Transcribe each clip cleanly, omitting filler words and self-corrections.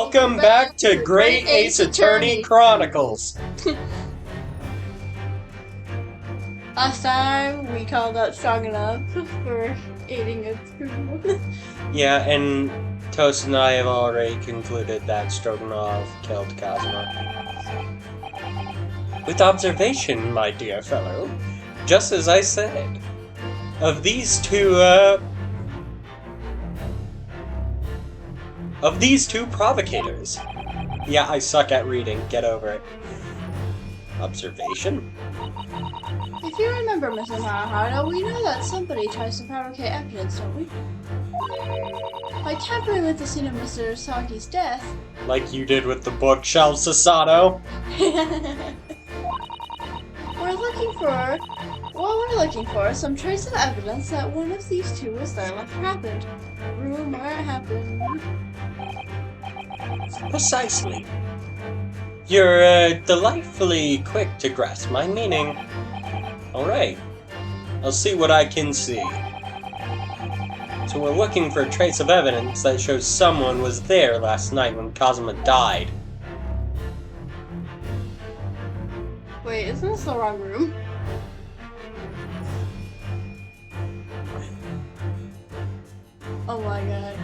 Welcome back to Great Ace Attorney Chronicles. Last time we called out strong enough for eating a two. Yeah, and Toast and I have already concluded that Stroganoff killed Kazuma. With observation, my dear fellow, just as I said, of these two provocators. Yeah, I suck at reading, get over it. Observation? If you remember, Mr. Naruto, we know that somebody tries to fabricate evidence, don't we? By tampering with the scene of Mr. Saki's death. Like you did with the bookshelf, Sasato. We're looking for some trace of evidence that one of these two was there when it happened. Room where it happened. Precisely. You're delightfully quick to grasp my meaning. Alright, I'll see what I can see. So we're looking for a trace of evidence that shows someone was there last night when Kazuma died. Wait, isn't this the wrong room? Oh my god.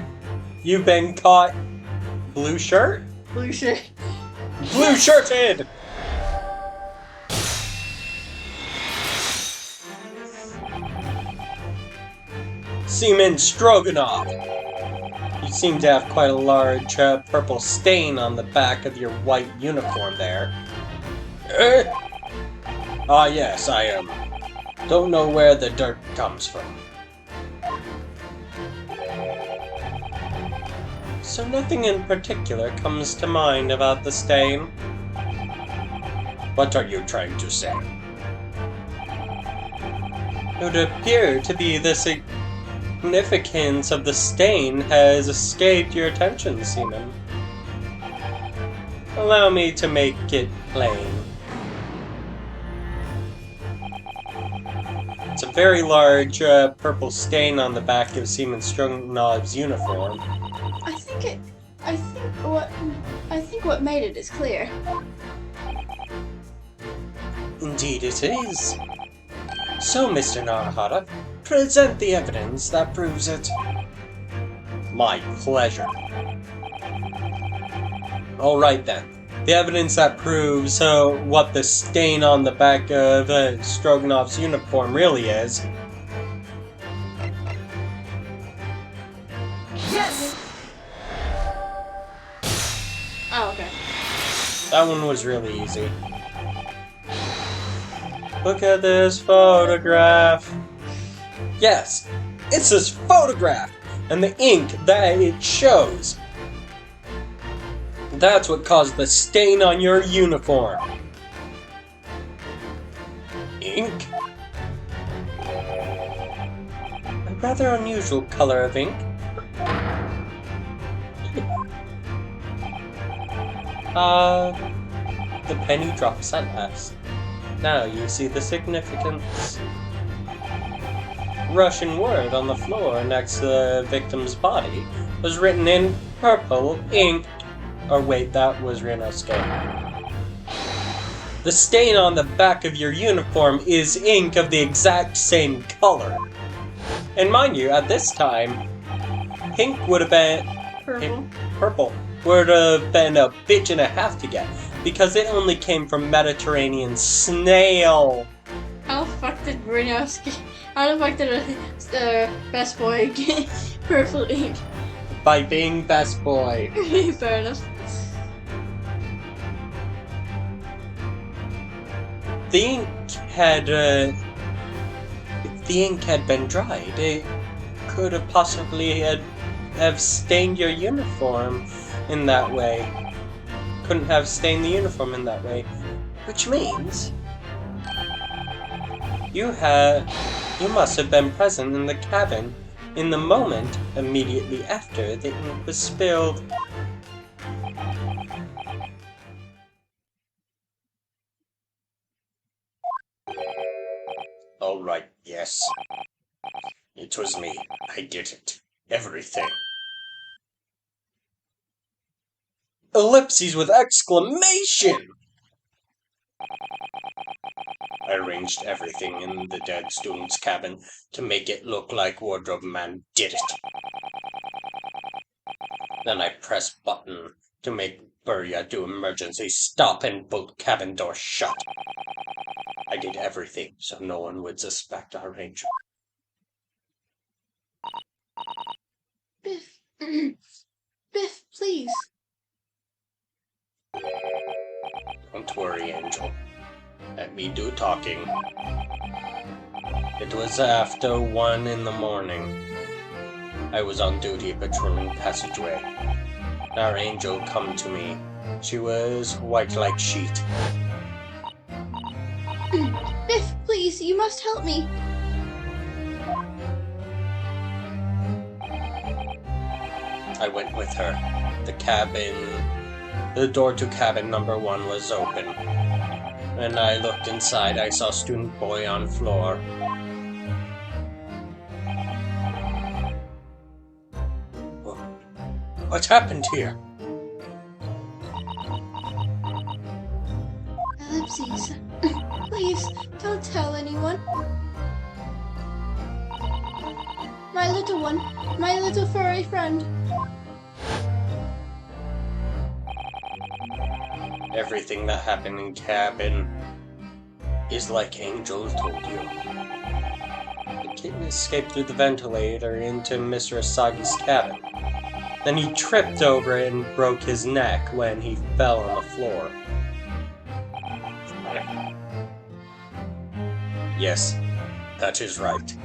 You've been caught. Blue shirt? Blue shirt. Blue shirted! Seaman Stroganoff. You seem to have quite a large purple stain on the back of your white uniform there. Ah yes, I don't know where the dirt comes from. So nothing in particular comes to mind about the stain? What are you trying to say? It would appear to be the significance of the stain has escaped your attention, Seaman. Allow me to make it plain. It's a very large purple stain on the back of Seaman Stroganoff's uniform. I think what made it is clear. Indeed it is. So, Mr. Narahara, present the evidence that proves it. My pleasure. Alright then. The evidence that proves what the stain on the back of Stroganoff's uniform really is. Yes! Oh, okay. That one was really easy. Look at this photograph. Yes, it's this photograph and the ink that it shows. That's what caused the stain on your uniform. Ink? A rather unusual color of ink. The penny drops at last. Now you see the significance. Russian word on the floor next to the victim's body was written in purple ink. Or wait, that was Rinosuke. The stain on the back of your uniform is ink of the exact same color. And mind you, at this time, pink would have been... Purple would have been a bitch and a half to get, because it only came from Mediterranean snail. How the fuck did Rinosuke... How the fuck did Best Boy get purple ink? By being best boy. Fair enough. The ink had, if the ink had been dried, it could have possibly have stained your uniform in that way. Couldn't have stained the uniform in that way. Which means you must have been present in the cabin in the moment immediately after the ink was spilled. Alright, yes. It was me. I did it. Everything. ellipses with exclamation! I arranged everything in the dead student's cabin to make it look like Wardrobe Man did it. Then I pressed button to make Burya do emergency stop and bolt cabin door shut. I did everything so no one would suspect our arrangement. Biff. Biff, please. Don't worry, Angel. Let me do talking. It was after 1 in the morning. I was on duty patrolling passageway. Our angel come to me. She was white like sheet. Biff, please, you must help me. I went with her. The door to cabin number 1 was open. When I looked inside, I saw student boy on floor. What happened here? Ellipses. Please, don't tell anyone. My little one, my little furry friend. Everything that happened in cabin is like Angel told you. The kitten escaped through the ventilator into Mr. Asagi's cabin. Then he tripped over it and broke his neck when he fell on the floor. Yes, that is right.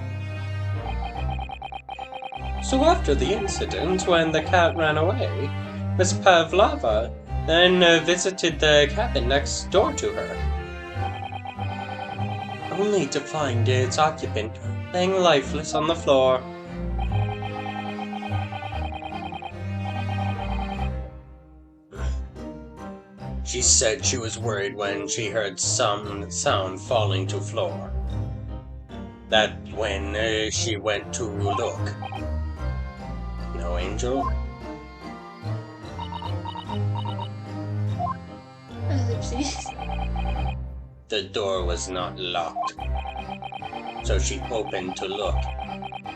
So after the incident, when the cat ran away, Miss Pavlova then visited the cabin next door to her, only to find its occupant laying lifeless on the floor. She said she was worried when she heard some sound falling to floor. That when she went to look. No, Angel? Ellipses. The door was not locked. So she opened to look.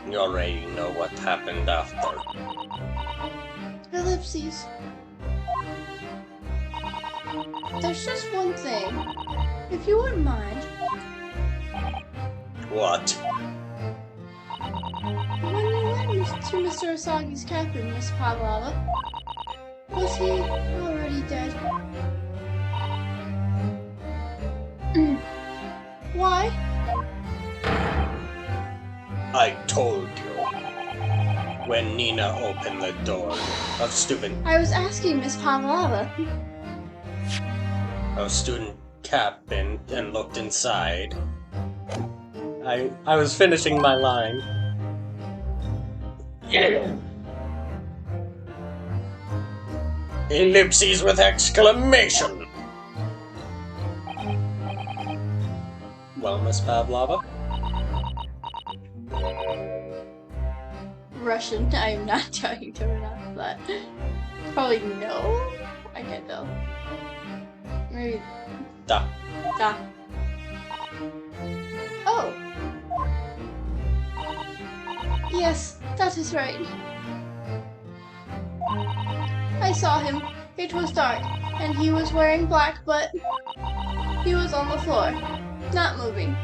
You already know what happened after. Ellipses. There's just one thing. If you wouldn't mind. What? When you went to Mr. Asagi's cabin, Miss Pavlova, was he already dead? Why? I told you. When Nina opened the door of student Miss Pavlova. student cabin and looked inside. I was finishing my line. Ellipses with exclamation! Well, Miss Pavlova? Russian. I am not trying to pronounce that. Probably no. I can't tell. Maybe. Da. Da. Oh. Yes, that is right. I saw him. It was dark, and he was wearing black, but he was on the floor, not moving.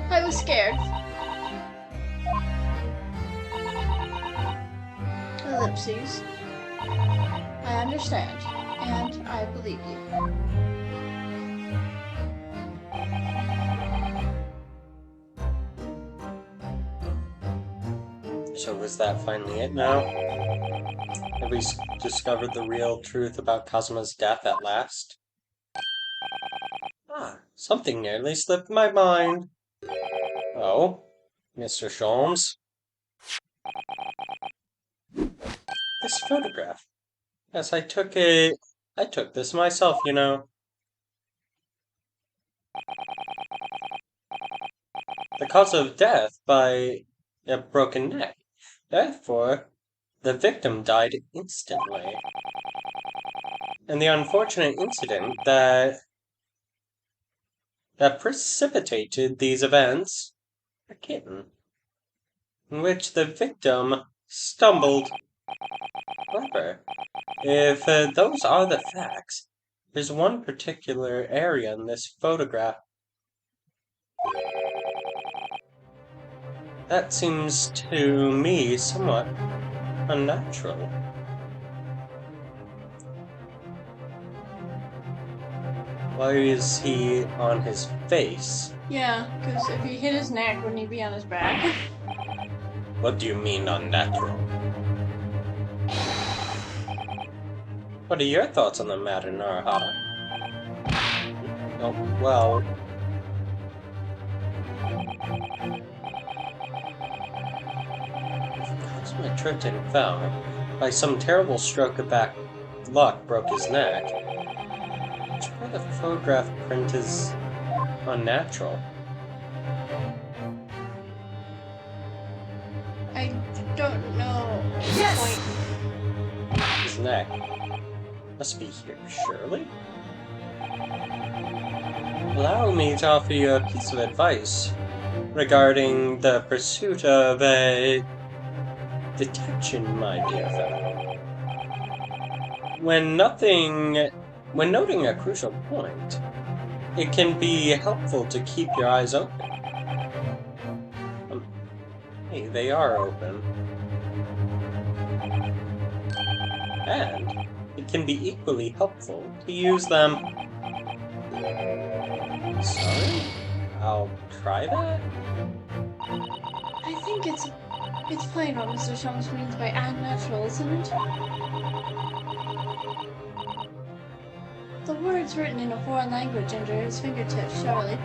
I was scared. Ellipses. I understand, and I believe you. So was that finally it now? Have we discovered the real truth about Kazuma's death at last? Something nearly slipped my mind. Oh, Mr. Sholmes? This photograph. Yes, I took this myself, you know. The cause of death by a broken neck. Therefore, the victim died instantly. and the unfortunate incident that precipitated these events, a kitten, in which the victim stumbled. However, if those are the facts, there's one particular area in this photograph that seems to me somewhat unnatural. Why is he on his face? Yeah, because if he hit his neck, wouldn't he be on his back? What do you mean unnatural? What are your thoughts on the matter, Narahata? Oh, well... Cosmic tripped and fell. By some terrible stroke of bad luck, broke his neck. Which part of the photograph print is unnatural? I don't know. Yes! His neck. Must be here, surely? Allow me to offer you a piece of advice regarding the pursuit of detection, my dear fellow. When noting a crucial point, it can be helpful to keep your eyes open. Hey, they are open. And it can be equally helpful to use them. Sorry? I'll try that? I think it's plain what Mr. Shums means by unnatural, isn't it? The words written in a foreign language under his fingertips, surely.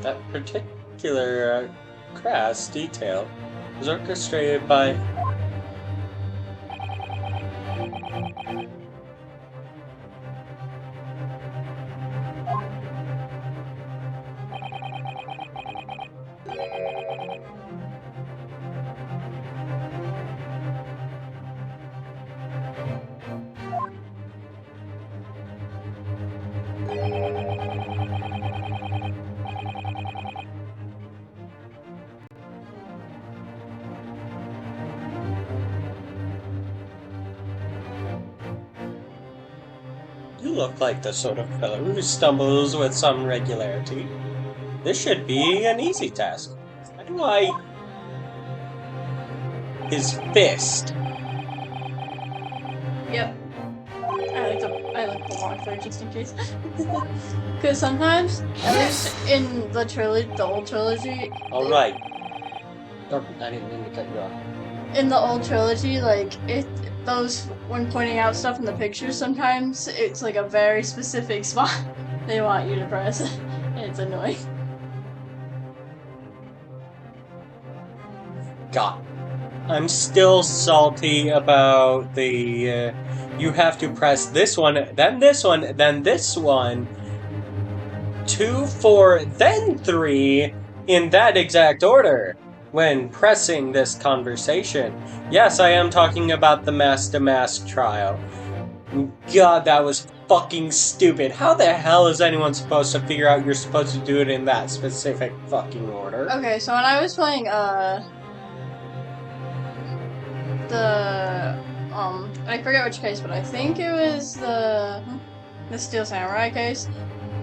That particular crass detail was orchestrated by You look like the sort of fellow who stumbles with some regularity. This should be an easy task. How do I... His fist. Yep. I like the walkthrough just in case. Because sometimes, at least in the old trilogy. Alright. Oh, I didn't mean to cut you off. In the old trilogy, like when pointing out stuff in the pictures, sometimes it's like a very specific spot they want you to press. It's annoying. God. I'm still salty about the, you have to press this one, then this one, then this one, 2, 4, then 3, in that exact order, when pressing this conversation. Yes, I am talking about the mask-to-mask trial. God, that was fucking stupid. How the hell is anyone supposed to figure out you're supposed to do it in that specific fucking order? Okay, so when I was playing, I forget which case, but I think it was the Steel Samurai case.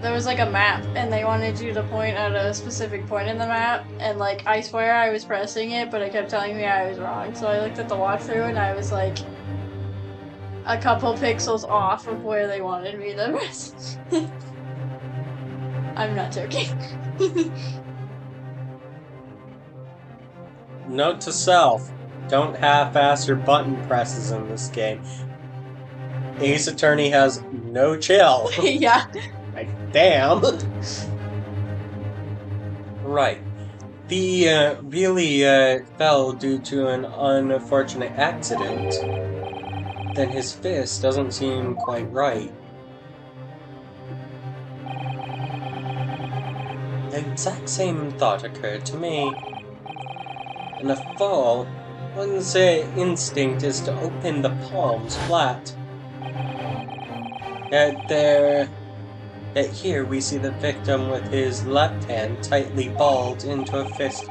There was like a map, and they wanted you to point at a specific point in the map, and like, I swear I was pressing it, but it kept telling me I was wrong, so I looked at the walkthrough, and I was like, a couple pixels off of where they wanted me to press. I'm not joking. Note to self, don't half-ass your button presses in this game. Ace Attorney has no chill. Yeah. Like, damn. Right. The really fell due to an unfortunate accident. Then his fist doesn't seem quite right. exact same thought occurred to me. In a fall, one's instinct is to open the palms flat. Yet here we see the victim with his left hand tightly balled into a fist.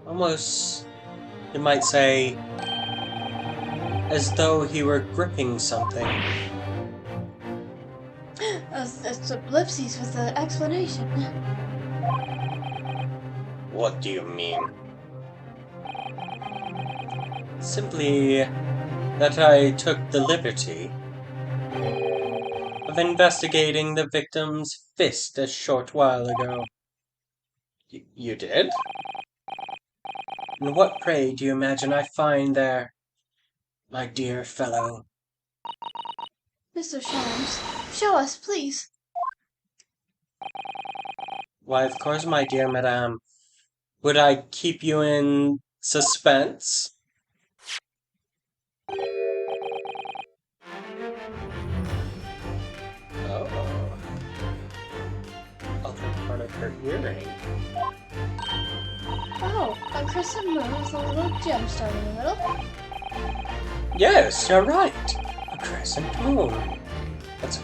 Almost, you might say, as though he were gripping something. That's ellipses with the explanation. What do you mean? Simply that I took the liberty of investigating the victim's fist a short while ago. You did? And what, pray, do you imagine I find there, my dear fellow? Mr. Sholmes, show us, please. Why, of course, my dear madame. Would I keep you in suspense? Oh. Other part of her earring. Oh, a crescent moon with a little gemstone in the middle. Yes, you're right. A crescent moon. It's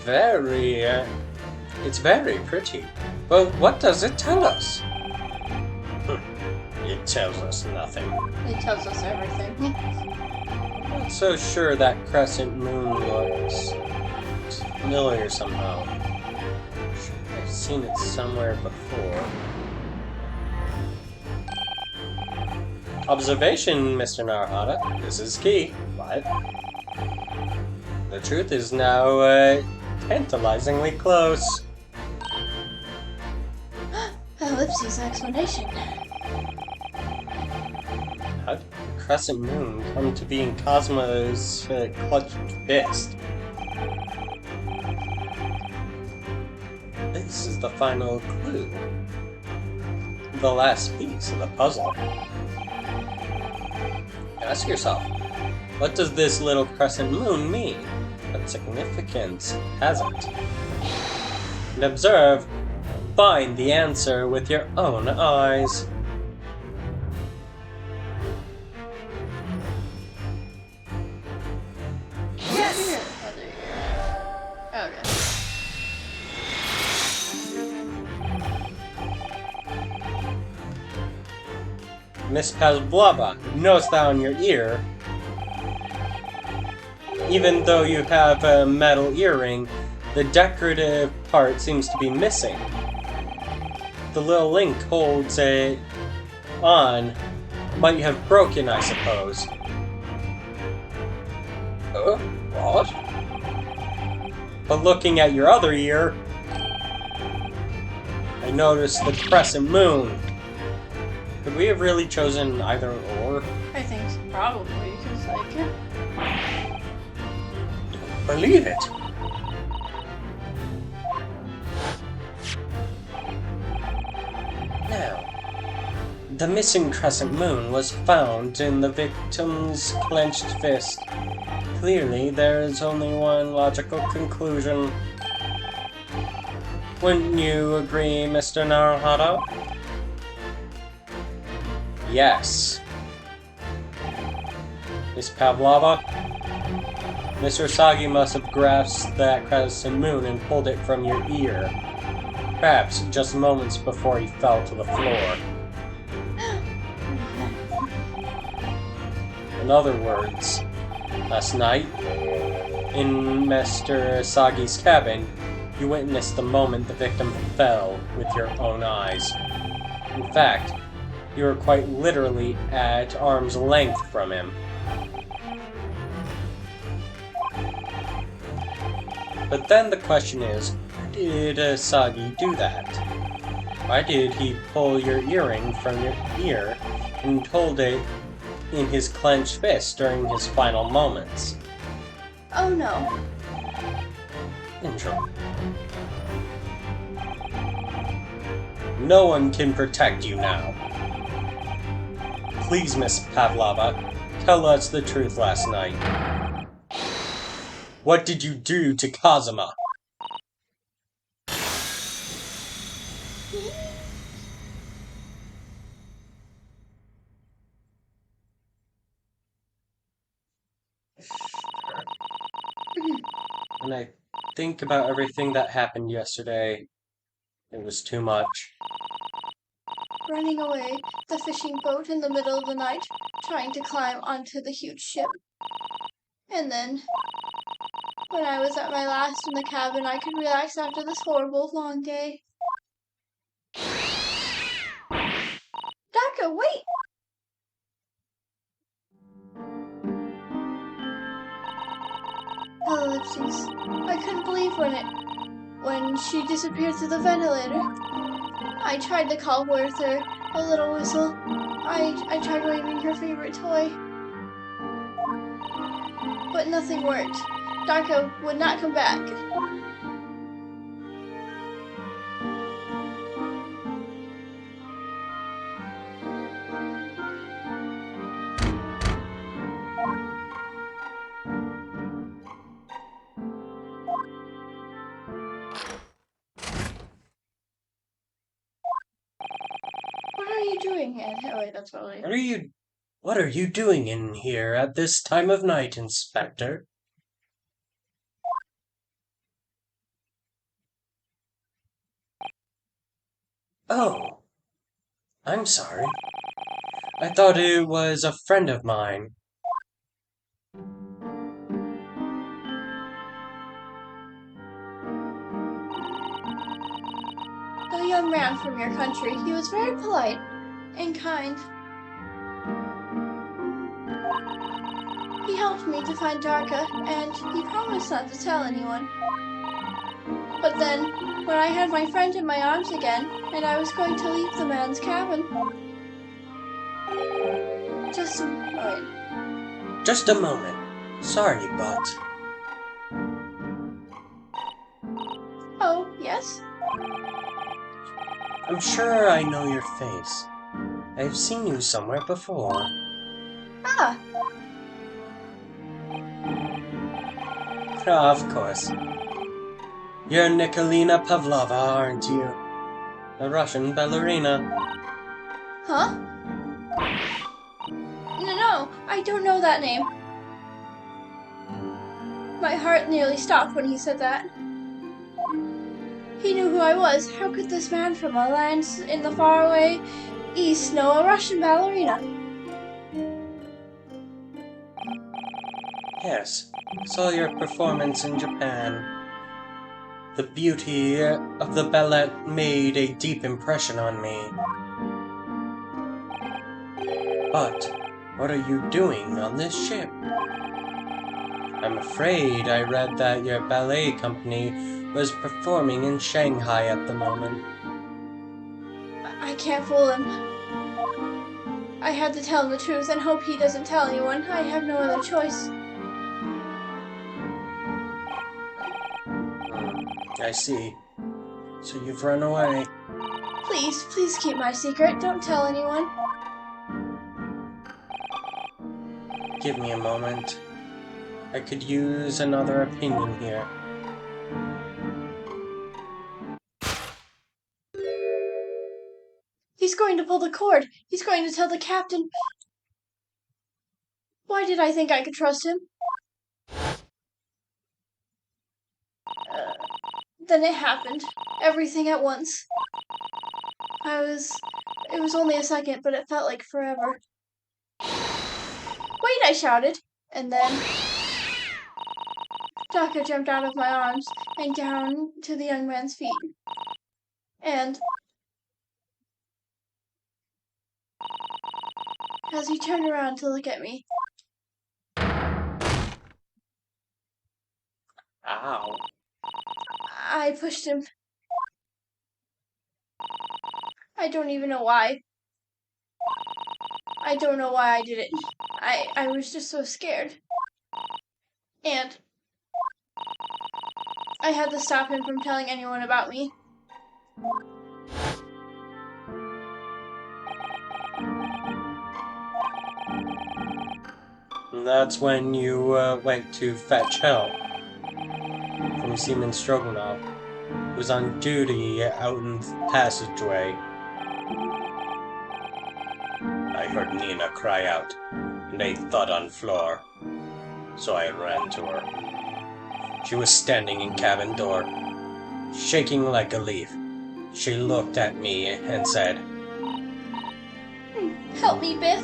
very pretty. But what does it tell us? It tells us nothing. It tells us everything. I'm not so sure that crescent moon looks familiar somehow. I'm sure I've seen it somewhere before. Observation, Mr. Narahata. This is key, but the truth is now tantalizingly close. Ellipses explanation. How did the crescent moon come to be in Cosmo's clutched fist? This is the final clue. The last piece of the puzzle. Ask yourself, what does this little crescent moon mean? What significance has it? And observe, find the answer with your own eyes. Yes! Okay. Miss Pavlova, knowest thou in your ear? Even though you have a metal earring, the decorative part seems to be missing. The little link holds it on. Might have broken, I suppose. What? But looking at your other ear, I noticed the crescent moon. Could we have really chosen either or? I think probably, because, like, Don't believe it. Now, the missing crescent moon was found in the victim's clenched fist. Clearly, there is only one logical conclusion. Wouldn't you agree, Mr. Naruhodo? Yes. Miss Pavlova? Mr. Sagi must have grasped that crescent moon and pulled it from your ear. Perhaps just moments before he fell to the floor. In other words, last night, in Mr. Sagi's cabin, you witnessed the moment the victim fell with your own eyes. In fact, you were quite literally at arm's length from him. But then the question is, why did Sagi do that? Why did he pull your earring from your ear and hold it in his clenched fist during his final moments? oh no. Enjoy. No one can protect you now. Please, Miss Pavlova, tell us the truth last night. What did you do to Kazuma? When I think about everything that happened yesterday, it was too much. Running away, the fishing boat in the middle of the night, trying to climb onto the huge ship. And then, when I was at my last in the cabin, I could relax after this horrible long day. Daka, wait! Ellipses. I couldn't believe when she disappeared through the ventilator. I tried to call with her a little whistle. I tried waving her favorite toy. But nothing worked. Darko would not come back. What are you doing, Ed? Oh wait, that's probably... What are you doing in here at this time of night, Inspector? Oh, I'm sorry. I thought it was a friend of mine. A young man from your country. He was very polite and kind. He helped me to find Darka, and he promised not to tell anyone. But then, when I had my friend in my arms again, and I was going to leave the man's cabin... Just a moment. Sorry, but... Oh, yes? I'm sure I know your face. I've seen you somewhere before. Ah! Of course. You're Nikolina Pavlova, aren't you? A Russian ballerina. Huh? No, I don't know that name. My heart nearly stopped when he said that. He knew who I was. How could this man from a land in the faraway East know a Russian ballerina? Yes, saw your performance in Japan. The beauty of the ballet made a deep impression on me. But what are you doing on this ship? I'm afraid I read that your ballet company was performing in Shanghai at the moment. I can't fool him. I had to tell him the truth and hope he doesn't tell anyone. I have no other choice. I see. So you've run away. Please keep my secret. Don't tell anyone. Give me a moment. I could use another opinion here. He's going to pull the cord. He's going to tell the captain. Why did I think I could trust him? Then it happened. Everything at once. It was only a second, but it felt like forever. Wait, I shouted. And then Daka jumped out of my arms and down to the young man's feet. And as he turned around to look at me, Ow. I pushed him. I don't even know why. I don't know why I did it. I was just so scared. And I had to stop him from telling anyone about me. And that's when you went to fetch help from Seaman Stroganoff, who was on duty out in the passageway. I heard Nina cry out, and a thud on floor, so I ran to her. She was standing in cabin door, shaking like a leaf. She looked at me and said, Help me, Biff.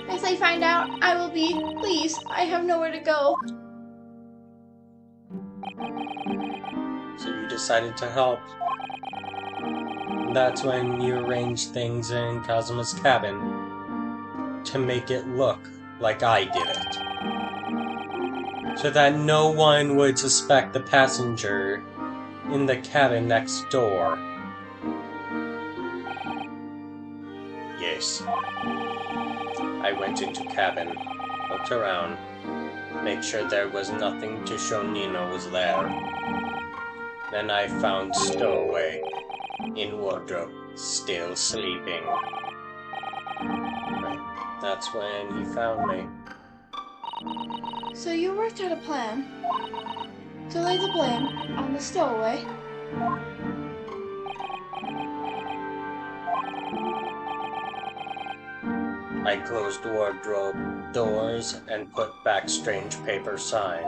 If they find out, I will be. Please, I have nowhere to go. So you decided to help. That's when you arranged things in Kazuma's cabin to make it look like I did it. So that no one would suspect the passenger in the cabin next door. Yes. I went into cabin, looked around, made sure there was nothing to show Nino was there. Then I found Stowaway in wardrobe, still sleeping. That's when he found me. So you worked out a plan to lay the blame on the stowaway. I closed wardrobe doors and put back strange paper sign.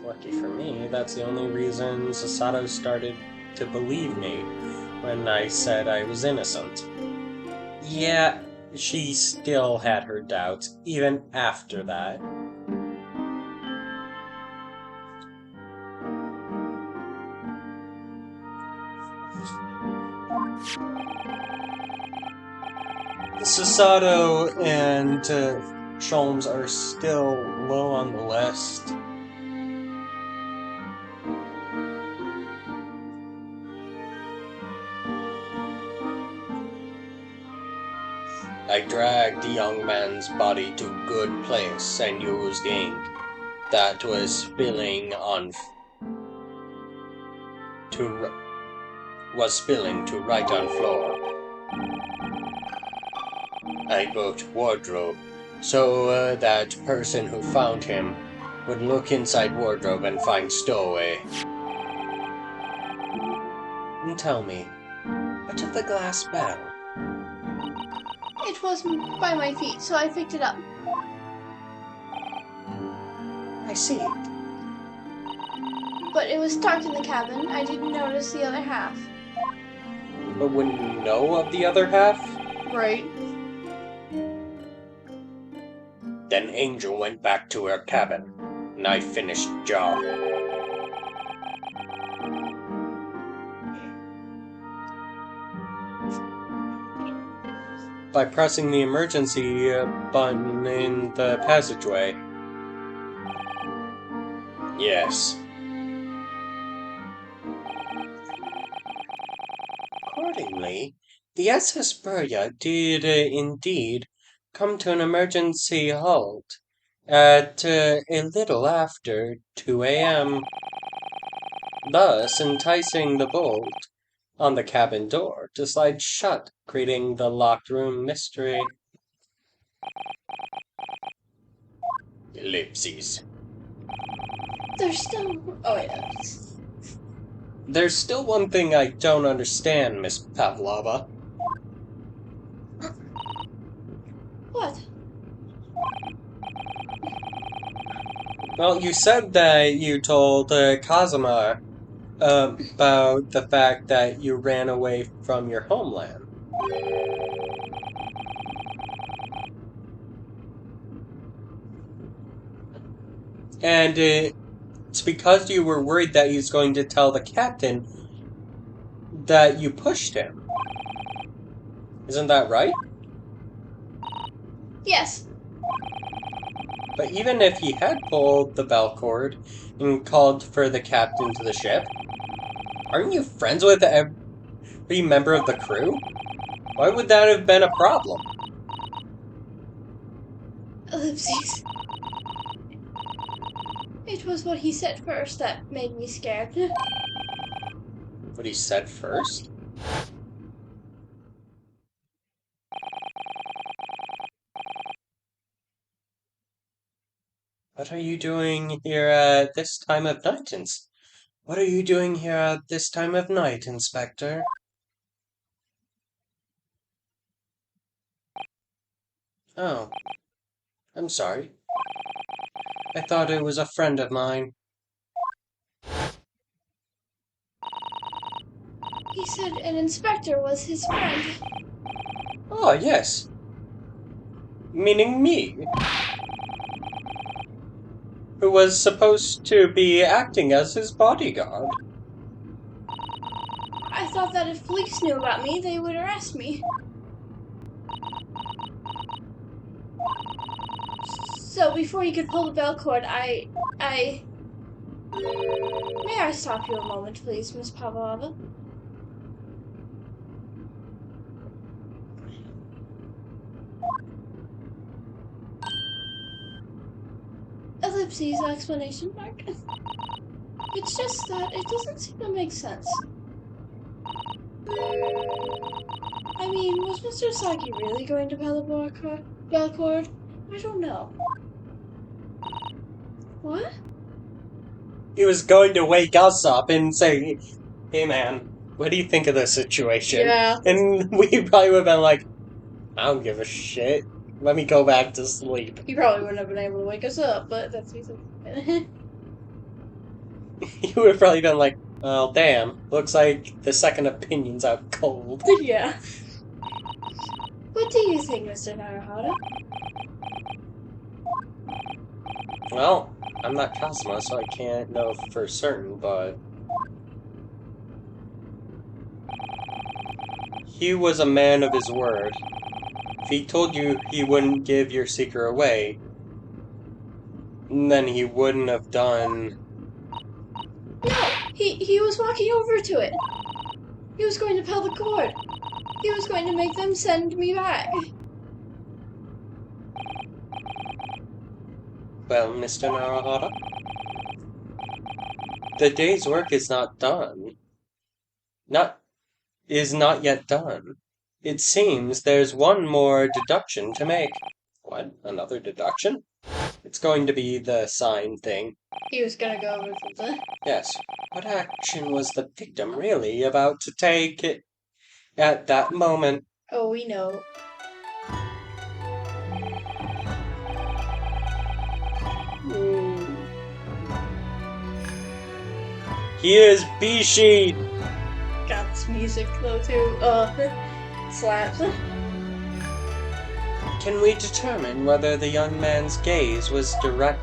Lucky for me, that's the only reason Sasato started to believe me when I said I was innocent. Yeah, she still had her doubts, even after that. Sasato and Sholmes are still low on the list. I dragged the young man's body to a good place and used ink that was spilling to write on floor. I booked wardrobe so that person who found him would look inside wardrobe and find Stowaway. And tell me, what of the glass bell? It was by my feet, so I picked it up. I see. But it was dark in the cabin. I didn't notice the other half. But wouldn't you know of the other half? Right. Then Angel went back to her cabin, and I finished job. By pressing the emergency button in the passageway. Yes. Accordingly, the S.S.Burya did indeed come to an emergency halt at a little after 2 a.m., thus enticing the bolt on the cabin door to slide shut, creating the locked room mystery. Ellipses. There's still one thing I don't understand, Miss Pavlova. What? Well, you said that you told Kazuma about the fact that you ran away from your homeland. And it's because you were worried that he's going to tell the captain that you pushed him. Isn't that right? Yes. But even if he had pulled the bell cord and called for the captain to the ship, aren't you friends with every member of the crew? Why would that have been a problem? Ellipses. It was what he said first that made me scared. What he said first? What are you doing here at this time of night, What are you doing here at this time of night, Inspector? Oh, I'm sorry. I thought it was a friend of mine. He said an inspector was his friend. Oh, yes. Meaning me. Who was supposed to be acting as his bodyguard. I thought that if police knew about me, they would arrest me. So before you could pull the bell cord, I... May I stop you a moment, please, Miss Pavlova? Ellipses, explanation mark. It's just that it doesn't seem to make sense. I mean, was Mr. Saki really going to pull the bell cord? I don't know. What? He was going to wake us up and say, hey man, what do you think of this situation? Yeah. And we probably would have been like, I don't give a shit. Let me go back to sleep. He probably wouldn't have been able to wake us up, but that's me. You would have probably been like, well, damn, looks like the second opinion's out cold. Yeah. What do you think, Mr. Naruhara? Well, I'm not Cosmo, so I can't know for certain, but... he was a man of his word. If he told you he wouldn't give your secret away, then he wouldn't have done... No! He was walking over to it! He was going to pull the cord! He was going to make them send me back! Well, Mr. Naruhara? The day's work is not done. Is not yet done. It seems there's one more deduction to make. What? Another deduction? It's going to be the sign thing. He was gonna go over to the... Yes. What action was the victim really about to take at that moment? Oh, we know. Here's Bishi! Got this music though too. Slaps. Can we determine whether the young man's gaze was directed?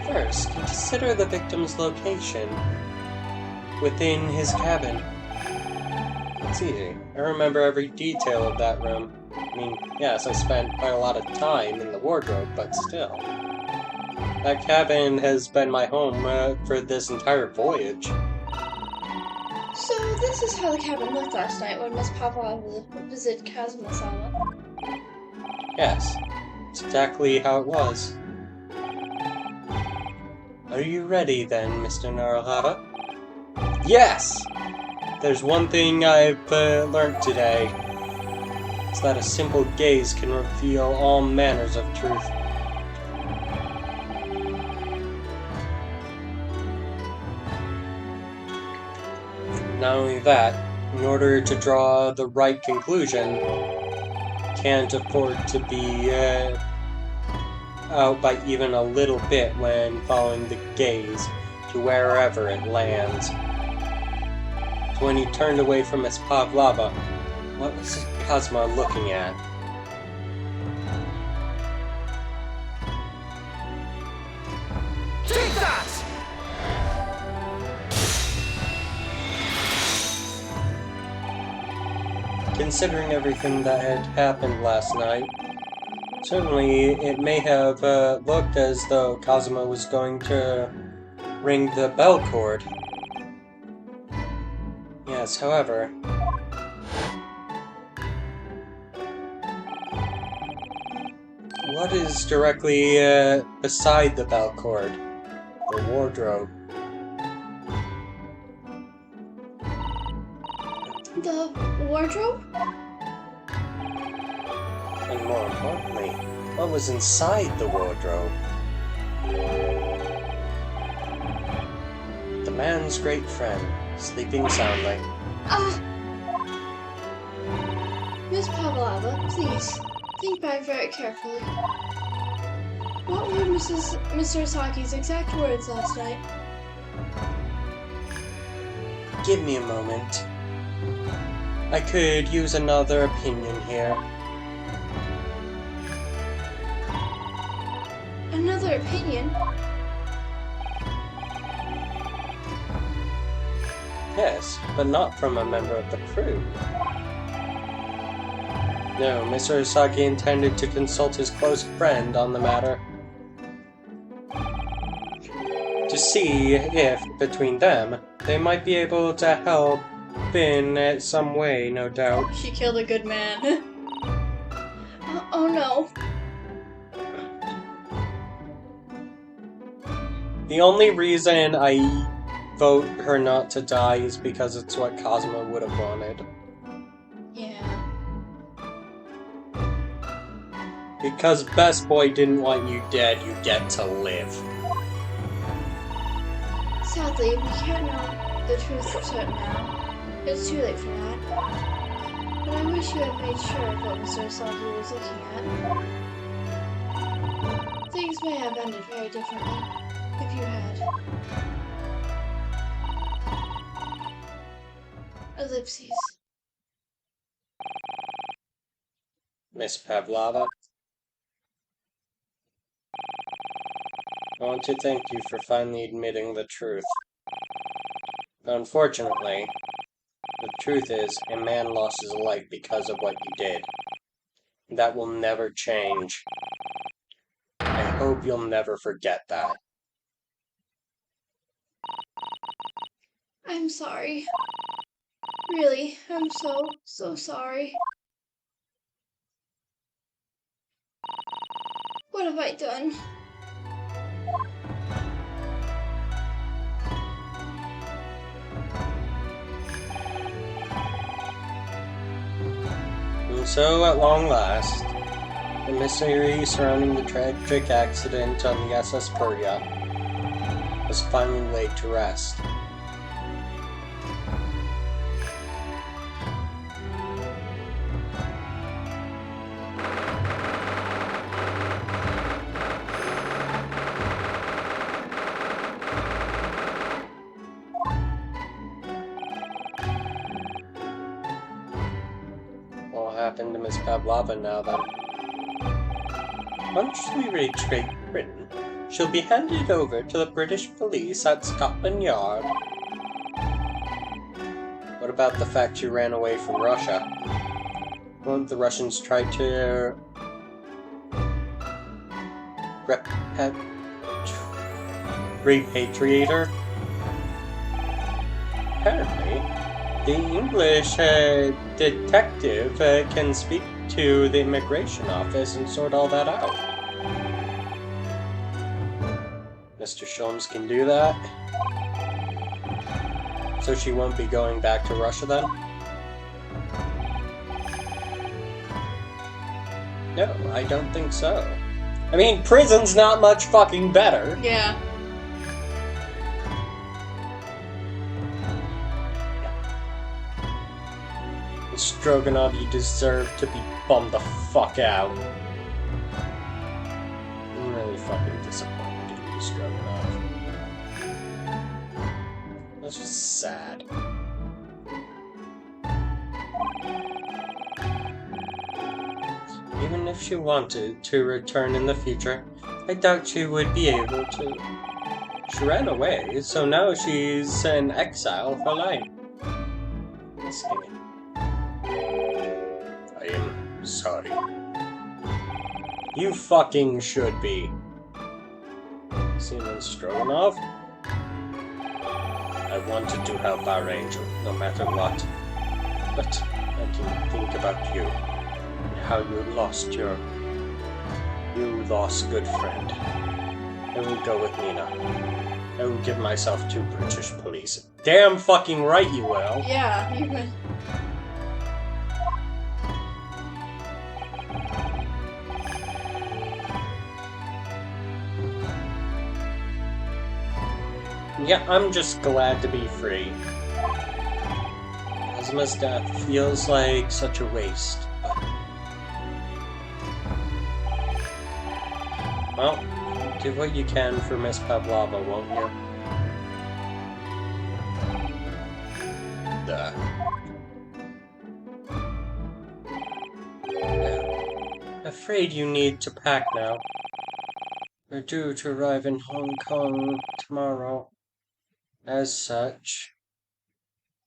First, consider the victim's location within his cabin. It's easy. I remember every detail of that room. I mean, yes, I spent quite a lot of time in the wardrobe, but still. That cabin has been my home for this entire voyage. So this is how the cabin looked last night when Miss Pavlova visited Kazuma-sama. Yes, it's exactly how it was. Are you ready then, Mr. Naruhara? Yes! There's one thing I've learned today. It's that a simple gaze can reveal all manners of truth. Not only that, in order to draw the right conclusion, can't afford to be out by even a little bit when following the gaze to wherever it lands. So when he turned away from Miss Pavlova, what was Cosmo looking at? Jesus! Considering everything that had happened last night, certainly it may have looked as though Cosmo was going to ring the bell cord. Yes, however... what is directly beside the bell cord? The wardrobe. The wardrobe? And more importantly, what was inside the wardrobe? The man's great friend, sleeping soundly. Miss Pavlova, please, think back very carefully. What were Mr. Asaki's exact words last night? Give me a moment. I could use another opinion here. Another opinion? Yes, but not from a member of the crew. No, Mr. Asaki intended to consult his close friend on the matter. To see if, between them, they might be able to help in some way, no doubt. She killed a good man. Oh no. The only reason I vote her not to die is because it's what Cosmo would have wanted. Yeah. Because Best Boy didn't want you dead, you get to live. Sadly, we can't know the truth for certain now. It's too late for that. But I wish you had made sure of what Mr. Asaki was looking at. Things may have ended very differently if you had. Ellipses. Miss Pavlova, I want to thank you for finally admitting the truth. But unfortunately, the truth is, a man lost his life because of what you did. That will never change. I hope you'll never forget that. I'm sorry. Really, I'm so sorry. What have I done? And so, at long last, the mystery surrounding the tragic accident on the S.S.Burya was finally laid to rest. What happened to Miss Pavlova now then? Once we reach Great Britain, she'll be handed over to the British police at Scotland Yard. What about the fact she ran away from Russia? Won't the Russians try to repatriate her? Apparently, the English detective can speak to the immigration office and sort all that out. Mr. Sholmes can do that. So she won't be going back to Russia then? No, I don't think so. I mean, prison's not much fucking better. Yeah. Stroganoff, you deserve to be bummed the fuck out. I'm really fucking disappointed in you, Stroganoff. That's just sad. Even if she wanted to return in the future, I doubt she would be able to. She ran away, so now she's in exile for life. Let's see. I am sorry. You fucking should be. Seaman Stroganoff? I wanted to help our angel, no matter what. But I didn't think about you, and how you lost good friend. I will go with Nina. I will give myself to British police. Damn fucking right you will! Yeah, you would. Yeah, I'm just glad to be free. Asuma's death feels like such a waste, but Well, do what you can for Miss Pavlova, won't you? Duh. Afraid you need to pack now. We're due to arrive in Hong Kong tomorrow. As such,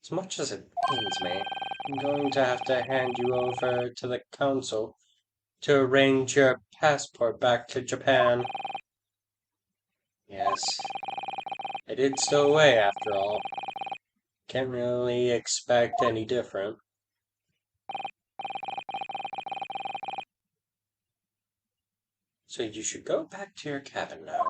as much as it pains me, I'm going to have to hand you over to the council to arrange your passport back to Japan. Yes, I did stow away after all. Can't really expect any different. So you should go back to your cabin now.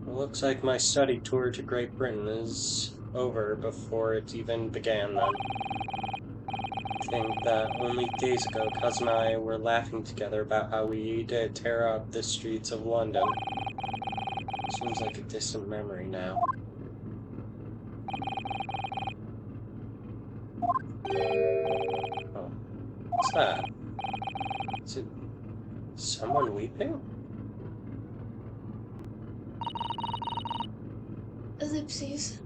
Looks like my study tour to Great Britain is over before it even began then. I think that only days ago Cousin and I were laughing together about how we did tear up the streets of London. Seems like a distant memory now. Oh, what's that? Is it someone weeping? Ellipses.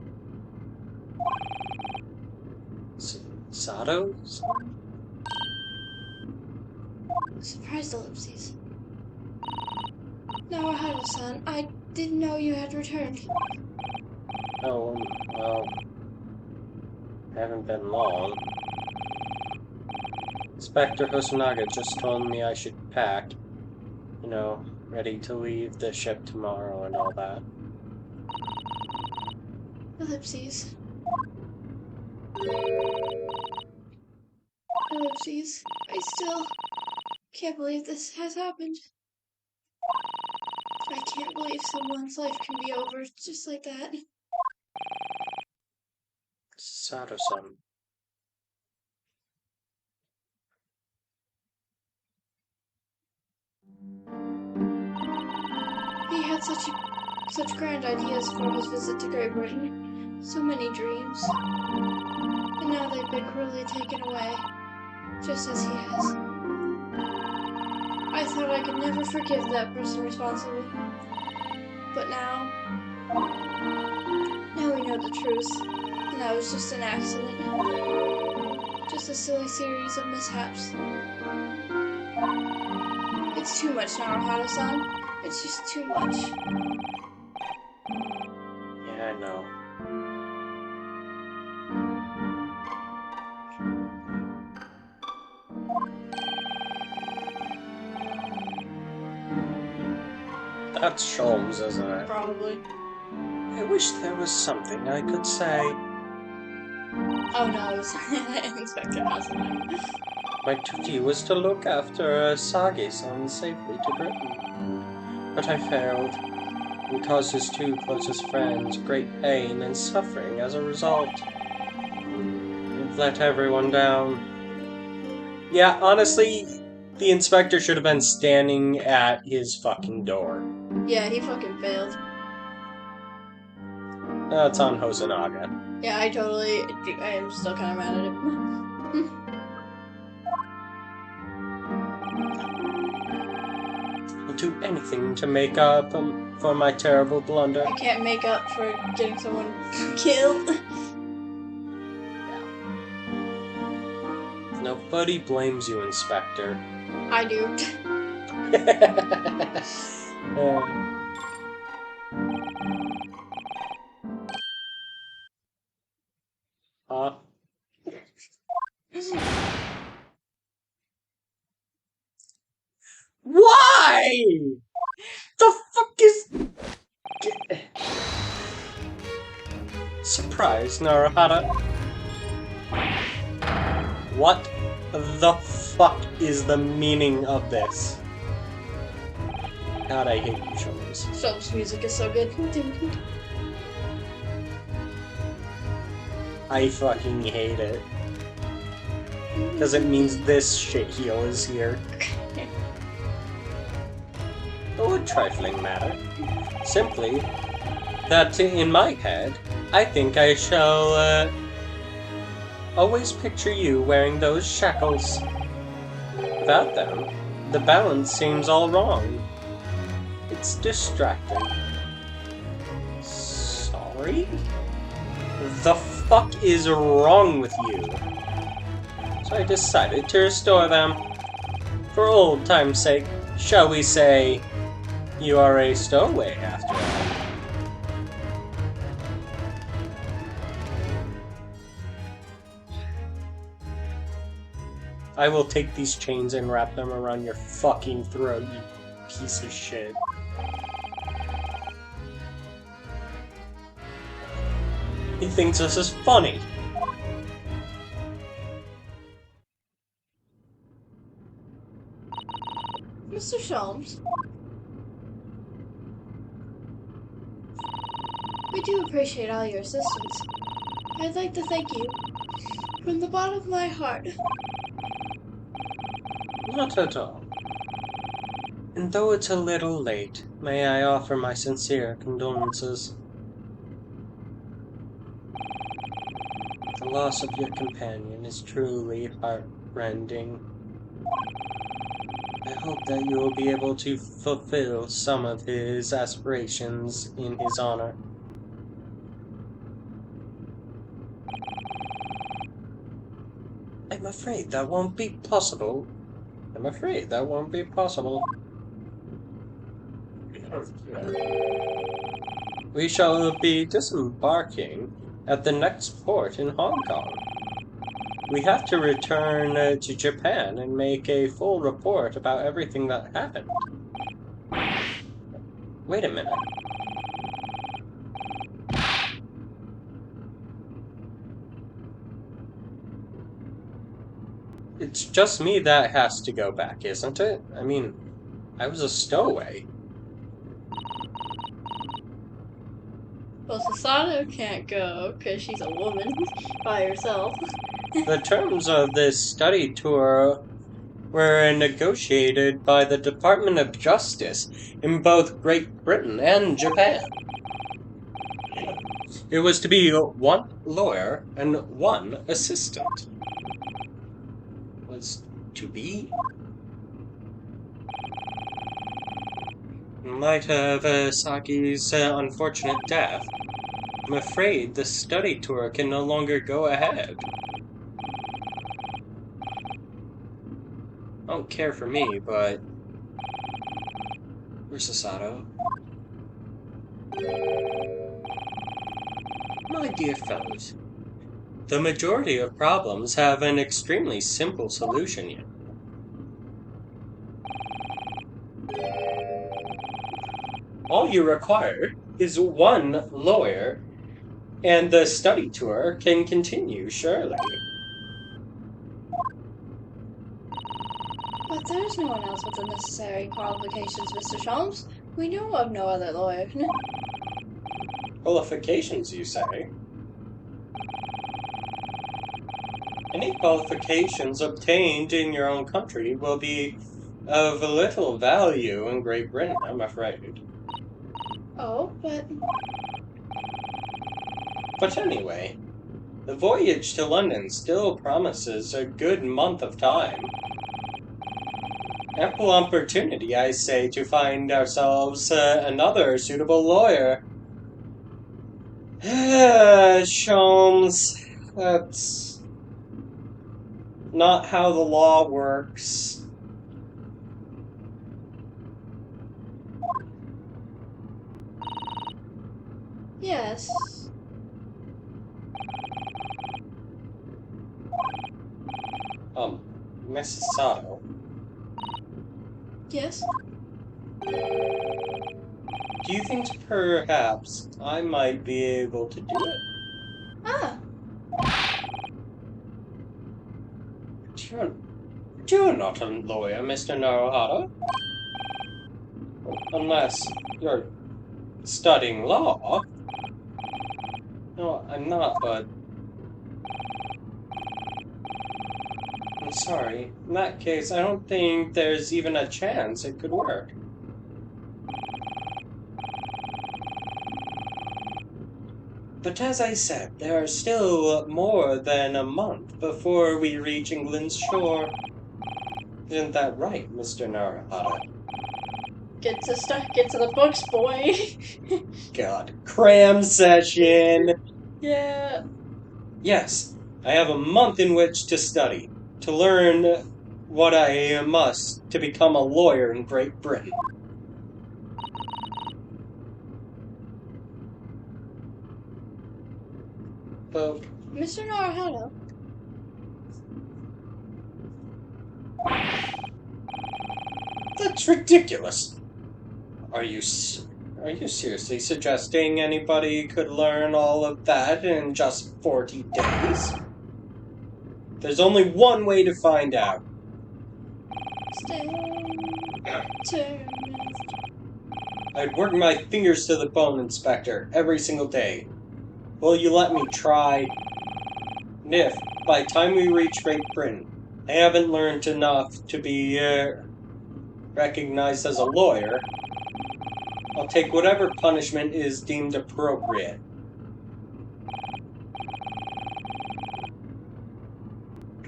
Sato? Surprised ellipses. Naruhito-san, I didn't know you had returned. Oh, well, haven't been long. Inspector Hosonaga just told me I should pack. You know, ready to leave the ship tomorrow and all that. Ellipses. Ellipses. I still can't believe this has happened. I can't believe someone's life can be over just like that. Sato-san. He had such grand ideas for his visit to Great Britain. So many dreams. And now they've been cruelly taken away, just as he has. I thought I could never forgive that person responsible. But now we know the truth. And that was just an accident. Just a silly series of mishaps. It's too much, Naruhito-san. It's just too much. Yeah, I know. That's Sholmes, isn't it? Probably. I wish there was something I could say. Oh no, it's Inspector Hassan. My duty was to look after Sagi-san safely to Britain. But I failed, and caused his two closest friends great pain and suffering as a result. I've let everyone down. Yeah, honestly, the inspector should have been standing at his fucking door. Yeah, he fucking failed. That's on Hosonaga. Yeah, I am still kind of mad at him. I'll do anything to make up for my terrible blunder. I can't make up for getting someone killed. Nobody blames you, Inspector. I do. Huh? Why? The fuck is... Surprise, Naruhito. What the fuck is the meaning of this? God, I hate you, Sholmes. Sholmes' music is so good. I fucking hate it. Because it means this shitheel is here. Oh, a trifling matter. Simply that in my head, I think I shall always picture you wearing those shackles. Without them, the balance seems all wrong. It's distracting. Sorry? The fuck is wrong with you? So I decided to restore them. For old time's sake, shall we say, you are a stowaway after all. I will take these chains and wrap them around your fucking throat, you piece of shit. He thinks this is funny. Mr. Sholmes, we do appreciate all your assistance. I'd like to thank you from the bottom of my heart. Not at all. And though it's a little late, may I offer my sincere condolences. The loss of your companion is truly heartrending. I hope that you will be able to fulfill some of his aspirations in his honor. I'm afraid that won't be possible. We shall be disembarking at the next port in Hong Kong. We have to return to Japan and make a full report about everything that happened. Wait a minute. It's just me that has to go back, isn't it? I mean, I was a stowaway. Well, Sasato can't go because she's a woman by herself. The terms of this study tour were negotiated by the Department of Justice in both Great Britain and Japan. It was to be one lawyer and one assistant. Was to be? In light of Saki's unfortunate death, I'm afraid the study tour can no longer go ahead. I don't care for me, but... Where's Sasato? My dear fellows, the majority of problems have an extremely simple solution yet. All you require is one lawyer, and the study tour can continue, surely. But there's no one else with the necessary qualifications, Mr. Sholmes. We know of no other lawyer. Qualifications, you say? Any qualifications obtained in your own country will be of little value in Great Britain, I'm afraid. Oh, but... But anyway, the voyage to London still promises a good month of time. Ample opportunity, I say, to find ourselves another suitable lawyer. Sholmes, that's not how the law works. Yes. Mrs. Sato, Yes? do you think perhaps I might be able to do it? Ah, You're not a lawyer, Mr. Naruhata. Unless you're studying law. No, I'm not, but... I'm sorry. In that case, I don't think there's even a chance it could work. But as I said, there are still more than a month before we reach England's shore. Isn't that right, Mr. Narahata? Get to the books, boy. God, cram session! Yeah. Yes, I have a month in which to study, to learn what I must to become a lawyer in Great Britain. Well, Mr. Naruhodo, that's ridiculous. Are you seriously suggesting anybody could learn all of that in just 40 days? There's only one way to find out. stay tuned. I'd work my fingers to the bone, Inspector, every single day. Will you let me try? And if, by the time we reach Great Britain, I haven't learned enough to be recognized as a lawyer, I'll take whatever punishment is deemed appropriate.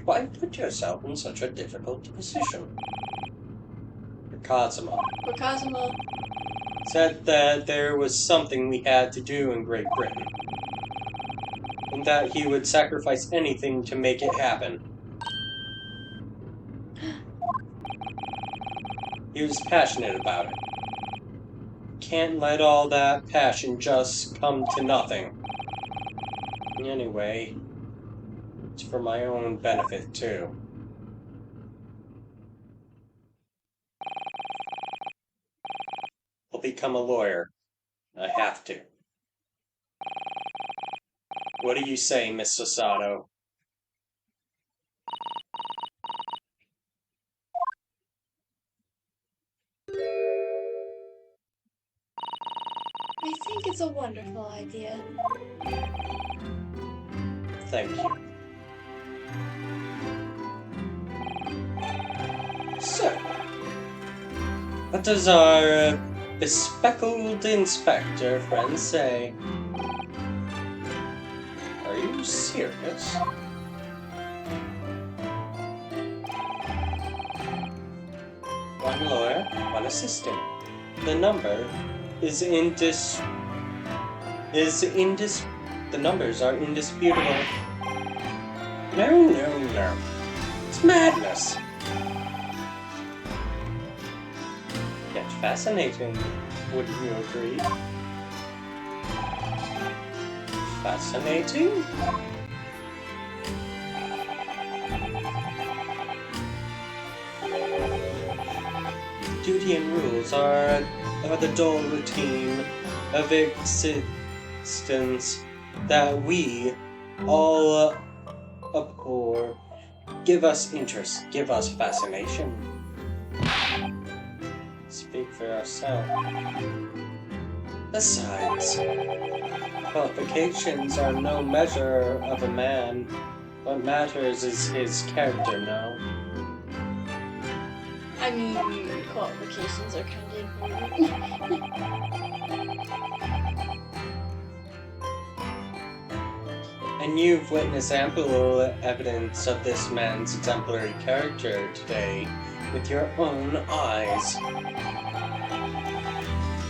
Why put yourself in such a difficult position? Kazuma Wakazuma. said that there was something we had to do in Great Britain, and that he would sacrifice anything to make it happen. He was passionate about it. Can't let all that passion just come to nothing. Anyway, it's for my own benefit too. I'll become a lawyer. I have to. What do you say, Miss Sasato? I think it's a wonderful idea. Thank you. So, what does our bespectacled inspector friend say? Are you serious? One lawyer, one assistant. The number is the numbers are indisputable. No. It's madness. Yet fascinating, wouldn't you agree? Fascinating? Duty and rules are the dull routine of existence that we all abhor. Give us interest, give us fascination. Speak for ourselves. Besides, qualifications are no measure of a man. What matters is his character, no? I mean, qualifications are kind of important. And you've witnessed ample evidence of this man's exemplary character today with your own eyes.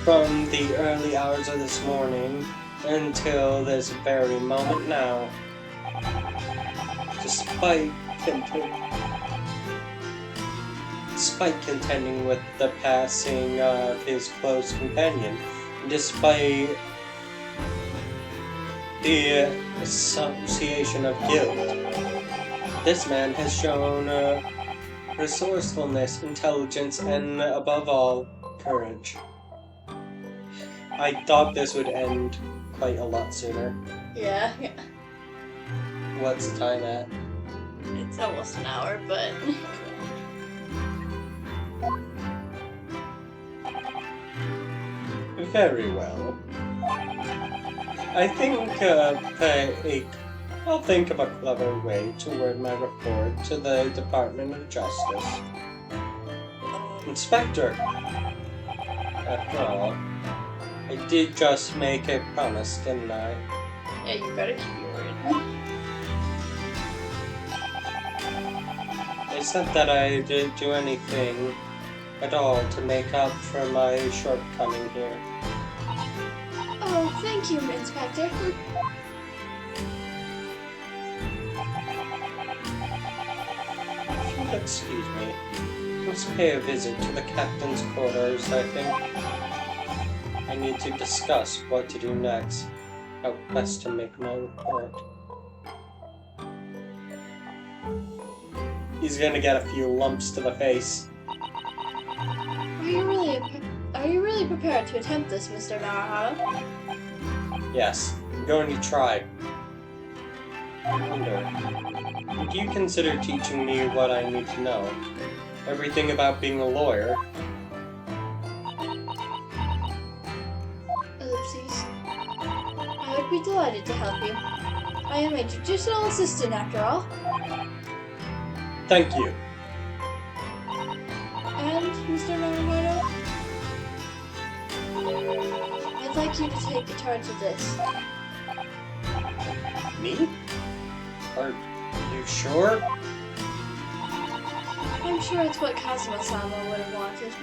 From the early hours of this morning until this very moment now. Despite contending with the passing of his close companion, despite the association of guilt, this man has shown resourcefulness, intelligence, and above all, courage. I thought this would end quite a lot sooner. Yeah. What's the time at? It's almost an hour, but... Very well. I think I'll think of a clever way to word my report to the Department of Justice. Inspector! After all, I did just make a promise, didn't I? Yeah, you gotta keep your word. I said that I didn't do anything at all to make up for my shortcoming here. Oh, thank you, Inspector. If you'll excuse me, let's pay a visit to the captain's quarters, I think. I need to discuss what to do next, how best to make my report. He's gonna get a few lumps to the face. Are you really prepared to attempt this, Mr. Naruhara? Yes, I'm going to try. I wonder, would you consider teaching me what I need to know? Everything about being a lawyer? Ellipses. I would be delighted to help you. I am a judicial assistant, after all. Thank you. And, Mr. Naruhara, I'd like you to take charge of this. Me? Are you sure? I'm sure it's what Kazuma-sama would have wanted.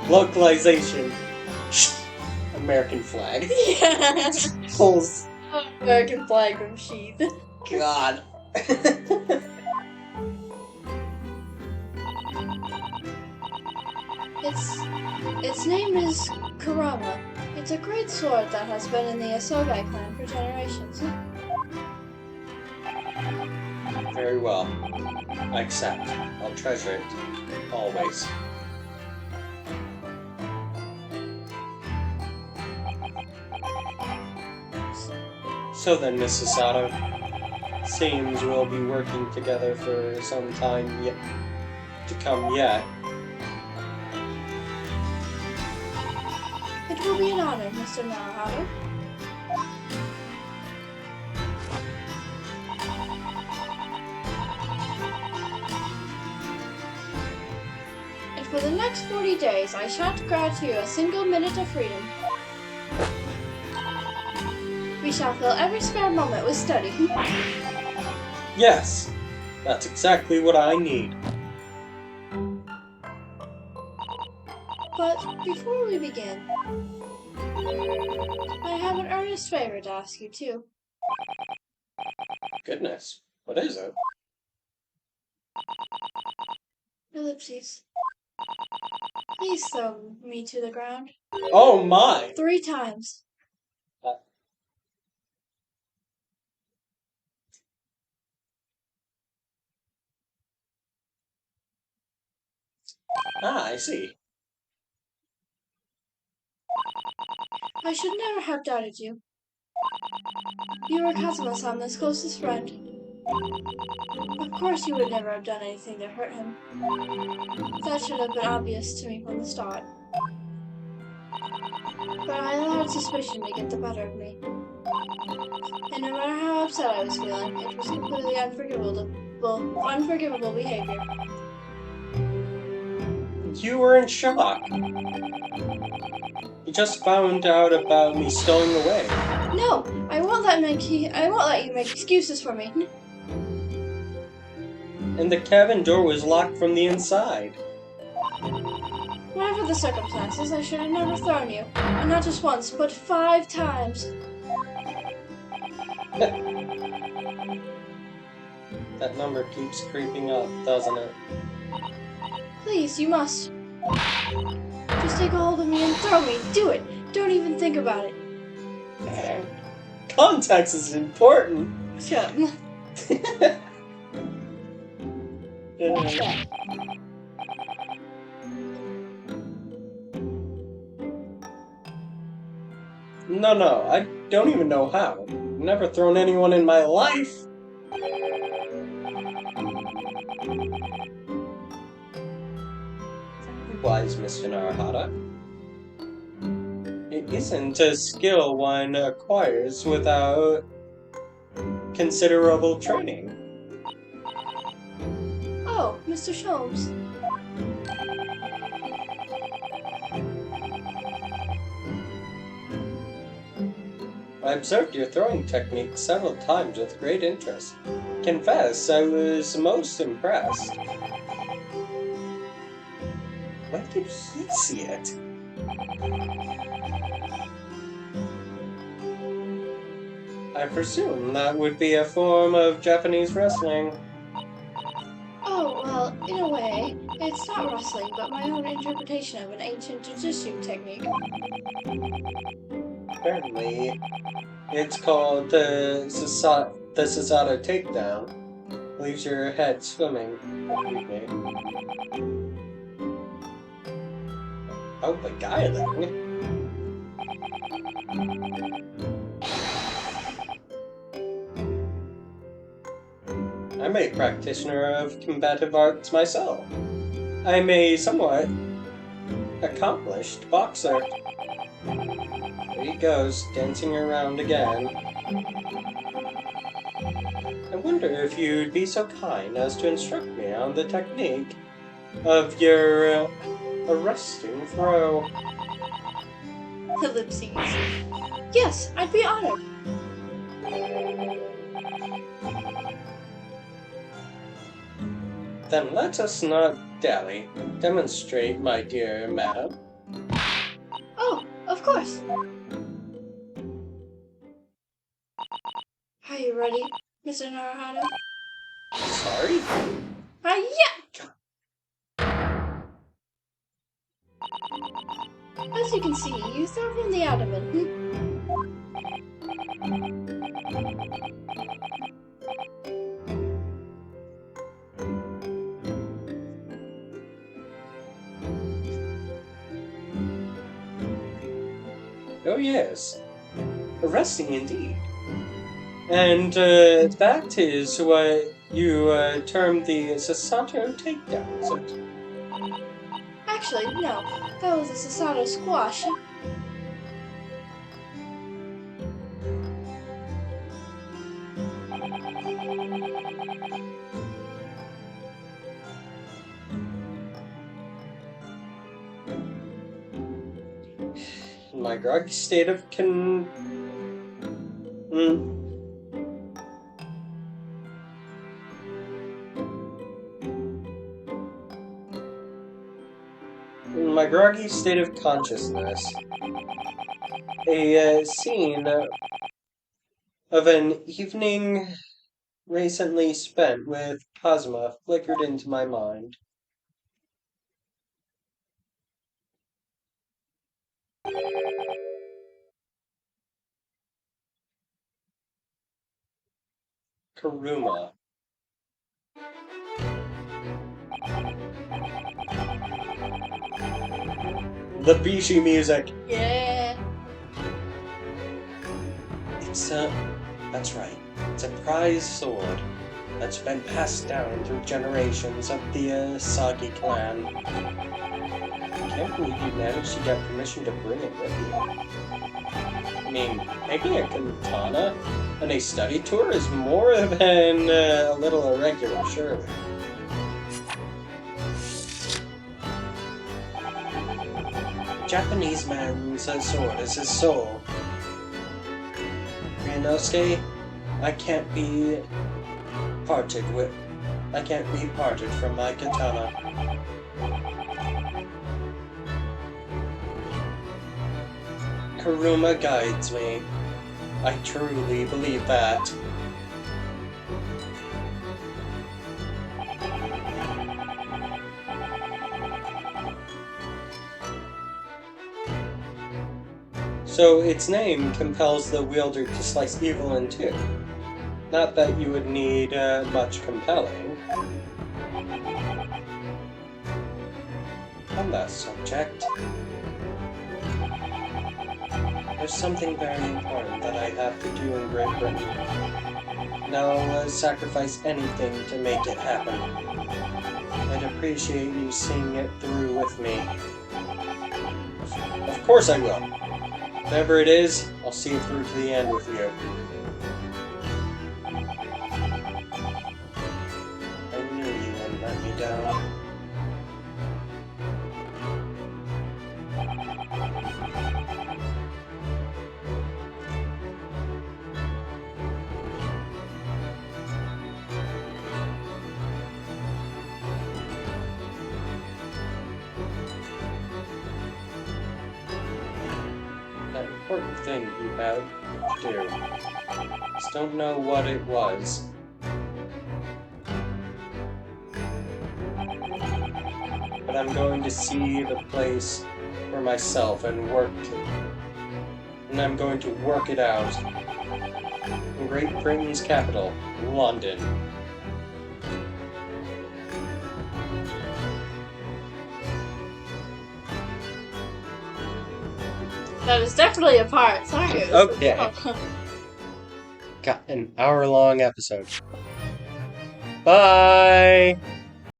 Localization. American flag. Yeah. Pulls. American flag from sheath. God. Its name is Kurama. It's a great sword that has been in the Asogai clan for generations. Very well. I accept. I'll treasure it. Always. So then, Mrs. Sato, seems we'll be working together for some time yet to come yet. It will be an honor, Mr. Naruhara. And for the next 40 days, I shan't grant you a single minute of freedom. We shall fill every spare moment with study. Yes, that's exactly what I need. But before we begin, I have an earnest favor to ask you, too. Goodness, what is it? Ellipses. Please throw me to the ground. Oh my! 3 times. I see. I should never have doubted you. You were Kazuma-sama's closest friend. Of course you would never have done anything to hurt him. That should have been obvious to me from the start. But I allowed suspicion to get the better of me. And no matter how upset I was feeling, it was completely unforgivable behavior. You were in shock. You just found out about me stowing away. No, I won't let you make excuses for me. And the cabin door was locked from the inside. Whatever the circumstances, I should have never thrown you. And not just once, but 5 times. That number keeps creeping up, doesn't it? Please, you must. Just take a hold of me and throw me. Do it. Don't even think about it. Context is important. Shut up. No, I don't even know how. I've never thrown anyone in my life. Very wise, Mr. Naruhara. It isn't a skill one acquires without considerable training. Oh, Mr. Sholmes. I observed your throwing technique several times with great interest. Confess, I was most impressed. When did he see it? I presume that would be a form of Japanese wrestling. Oh, well, in a way, it's not wrestling, but my own interpretation of an ancient jujitsu technique. Apparently, it's called the Susato takedown. Leaves your head swimming. Believe me. Oh, beguiling. I'm a practitioner of combative arts myself. I'm a somewhat accomplished boxer. There he goes, dancing around again. I wonder if you'd be so kind as to instruct me on the technique of your arresting throw. Ellipses. Yes, I'd be honored. Then let us not dally. Demonstrate, my dear madam. Oh, of course. Are you ready, Mr. Naruhito? Sorry? Yeah! As you can see, you throw from the abdomen. Oh yes. Arresting indeed. And that is what you term the Sasato takedown, is it? Actually, no. That was a Susato squash. In my groggy state of In my groggy state of consciousness, a scene of an evening recently spent with Cosma flickered into my mind. Karuma. The Bishi music. Yeah. That's right. It's a prized sword that's been passed down through generations of the Sagi clan. I can't believe you managed to get permission to bring it with you. I mean, taking a katana on a study tour is more than a little irregular, surely. A Japanese man's sword is his soul. Ryunosuke, I can't be parted from my katana. Karuma guides me. I truly believe that. So its name compels the wielder to slice evil in two. Not that you would need much compelling. On that subject, there's something very important that I have to do in Great Britain. And I'll sacrifice anything to make it happen. I'd appreciate you seeing it through with me. Of course I will. Whatever it is, I'll see it through to the end with you. I knew you wouldn't let me down. important thing you had to do. Just don't know what it was. But I'm going to see the place for myself and I'm going to work it out. In Great Britain's capital, London. That is definitely a part. Sorry. Okay. Got an hour-long episode. Bye!